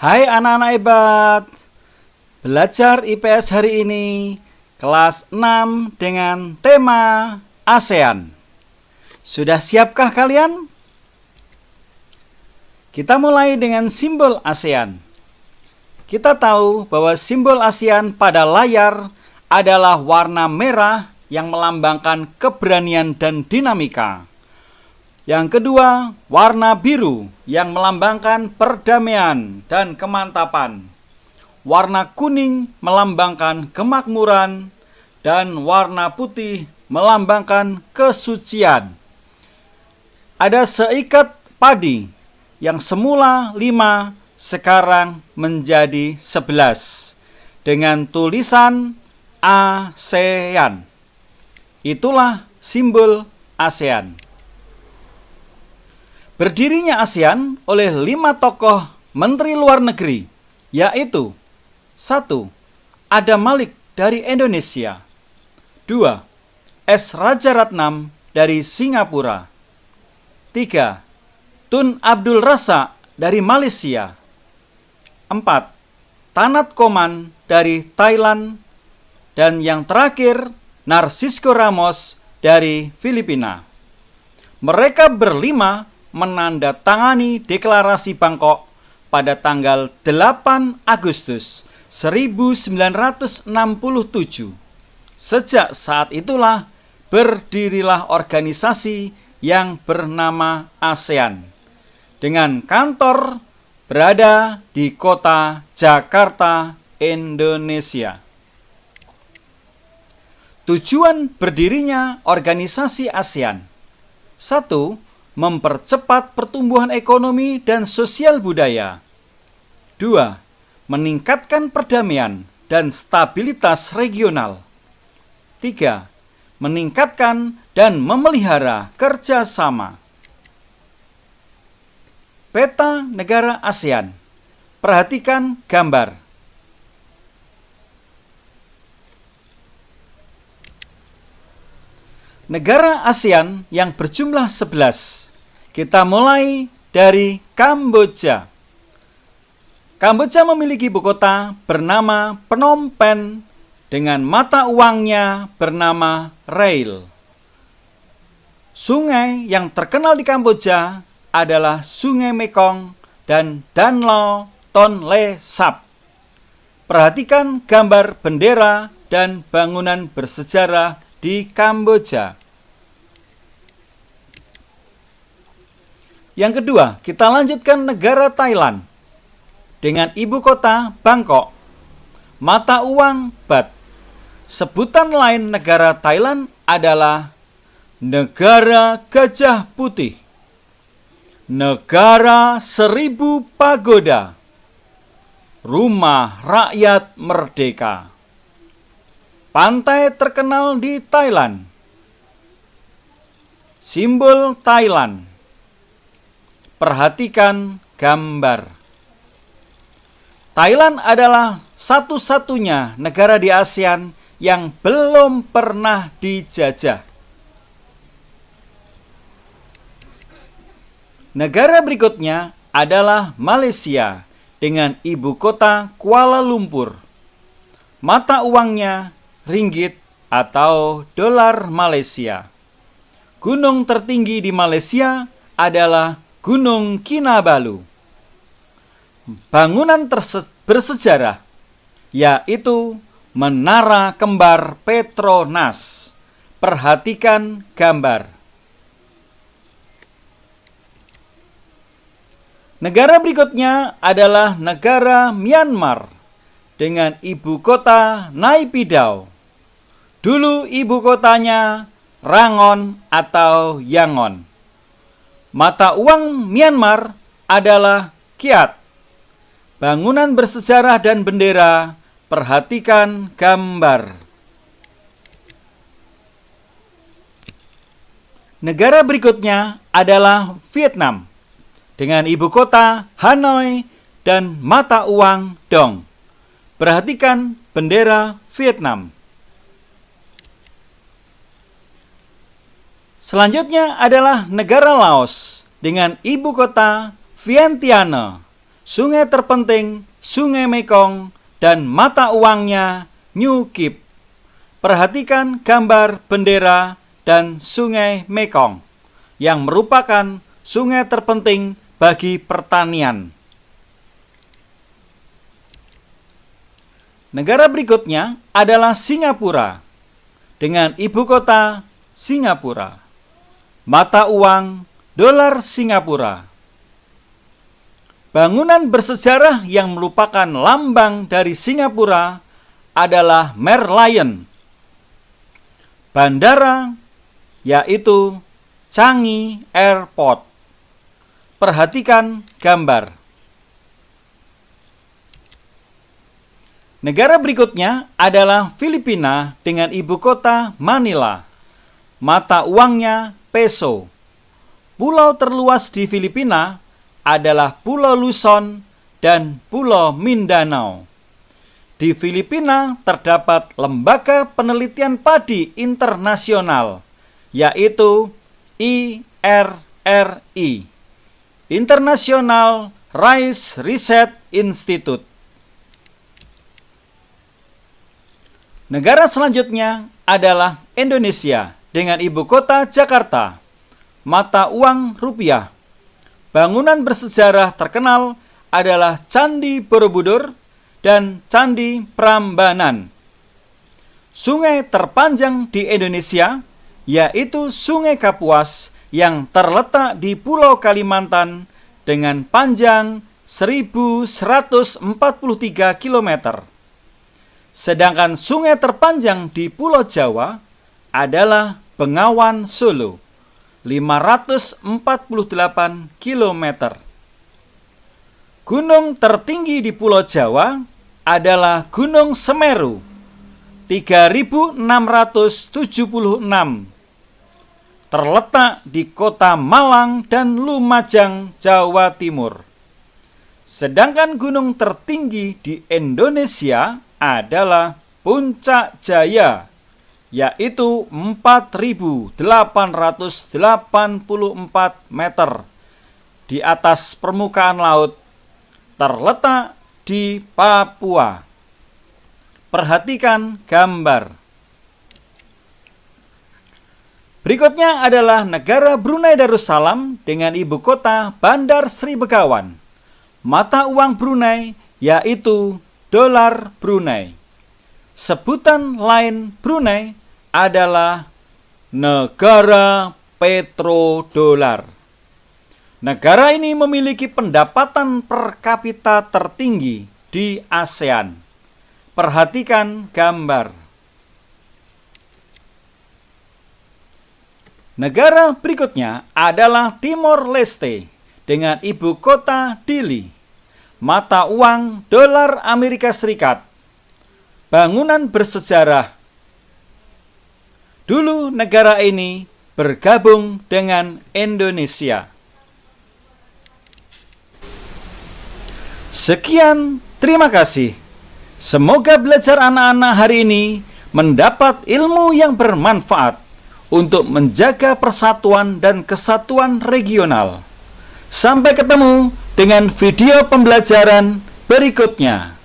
Hai anak-anak hebat, belajar IPS hari ini kelas 6 dengan tema ASEAN. Sudah siapkah kalian? Kita mulai dengan simbol ASEAN. Kita tahu bahwa simbol ASEAN pada layar adalah warna merah yang melambangkan keberanian dan dinamika. Yang kedua, warna biru yang melambangkan perdamaian dan kemantapan. Warna kuning melambangkan kemakmuran dan warna putih melambangkan kesucian. Ada seikat padi yang semula 5 sekarang menjadi 11 dengan tulisan ASEAN. Itulah simbol ASEAN. Berdirinya ASEAN oleh 5 tokoh menteri luar negeri, yaitu 1. Adam Malik dari Indonesia, 2. S. Rajaratnam dari Singapura, 3. Tun Abdul Razak dari Malaysia, 4. Tanat Koman dari Thailand, dan yang terakhir Narcisco Ramos dari Filipina. Mereka berlima menandatangani deklarasi Bangkok pada tanggal 8 Agustus 1967. Sejak saat itulah berdirilah organisasi yang bernama ASEAN dengan kantor berada di kota Jakarta, Indonesia. Tujuan berdirinya organisasi ASEAN: 1. Mempercepat pertumbuhan ekonomi dan sosial budaya. 2. Meningkatkan perdamaian dan stabilitas regional. 3. Meningkatkan dan memelihara kerjasama. Peta negara ASEAN. Perhatikan gambar. Negara ASEAN yang berjumlah 11. Kita mulai dari Kamboja. Kamboja memiliki ibu kota bernama Phnom Penh dengan mata uangnya bernama Rail. Sungai yang terkenal di Kamboja adalah Sungai Mekong dan Danlo Tonle Sap. Perhatikan gambar bendera dan bangunan bersejarah di Kamboja. Yang kedua, kita lanjutkan negara Thailand dengan ibu kota Bangkok, mata uang Baht. Sebutan lain negara Thailand adalah negara gajah putih, negara 1000 pagoda, rumah rakyat merdeka. Pantai terkenal di Thailand. Simbol Thailand. Perhatikan gambar. Thailand adalah satu-satunya negara di ASEAN yang belum pernah dijajah. Negara berikutnya adalah Malaysia dengan ibu kota Kuala Lumpur. Mata uangnya ringgit atau dolar Malaysia. Gunung tertinggi di Malaysia adalah Gunung Kinabalu. Bangunan bersejarah yaitu Menara Kembar Petronas. Perhatikan gambar. Negara berikutnya adalah negara Myanmar dengan ibu kota Naypyidaw. Dulu ibu kotanya Rangon atau Yangon. Mata uang Myanmar adalah Kyat. Bangunan bersejarah dan bendera, perhatikan gambar. Negara berikutnya adalah Vietnam dengan ibu kota Hanoi dan mata uang Dong. Perhatikan bendera Vietnam. Selanjutnya adalah negara Laos dengan ibu kota Vientiane. Sungai terpenting Sungai Mekong dan mata uangnya New Kip. Perhatikan gambar bendera dan Sungai Mekong yang merupakan sungai terpenting bagi pertanian. Negara berikutnya adalah Singapura dengan ibu kota Singapura. Mata uang dolar Singapura. Bangunan bersejarah yang merupakan lambang dari Singapura adalah Merlion. Bandara yaitu Changi Airport. Perhatikan gambar. Negara berikutnya adalah Filipina dengan ibu kota Manila. Mata uangnya peso. Pulau terluas di Filipina adalah Pulau Luzon dan Pulau Mindanao. Di Filipina terdapat lembaga penelitian padi internasional, yaitu IRRI, International Rice Research Institute. Negara selanjutnya adalah Indonesia dengan ibu kota Jakarta. Mata uang rupiah. Bangunan bersejarah terkenal adalah Candi Borobudur dan Candi Prambanan. Sungai terpanjang di Indonesia yaitu Sungai Kapuas yang terletak di Pulau Kalimantan dengan panjang 1143 km. Sedangkan sungai terpanjang di Pulau Jawa adalah Bengawan Solo, 548 km. Gunung tertinggi di Pulau Jawa adalah Gunung Semeru, 3676. Terletak di kota Malang dan Lumajang, Jawa Timur. Sedangkan gunung tertinggi di Indonesia adalah Puncak Jaya, yaitu 4.884 meter di atas permukaan laut, terletak di Papua. Perhatikan gambar. Berikutnya adalah negara Brunei Darussalam dengan ibu kota Bandar Sri Begawan. Mata uang Brunei yaitu dolar Brunei. Sebutan lain Brunei adalah negara petrodolar. Negara ini memiliki pendapatan per kapita tertinggi di ASEAN. Perhatikan gambar. Negara berikutnya adalah Timor Leste dengan ibu kota Dili. Mata uang dolar Amerika Serikat. Bangunan bersejarah. Dulu negara ini bergabung dengan Indonesia. Sekian, terima kasih. Semoga belajar anak-anak hari ini mendapat ilmu yang bermanfaat untuk menjaga persatuan dan kesatuan regional. Sampai ketemu dengan video pembelajaran berikutnya.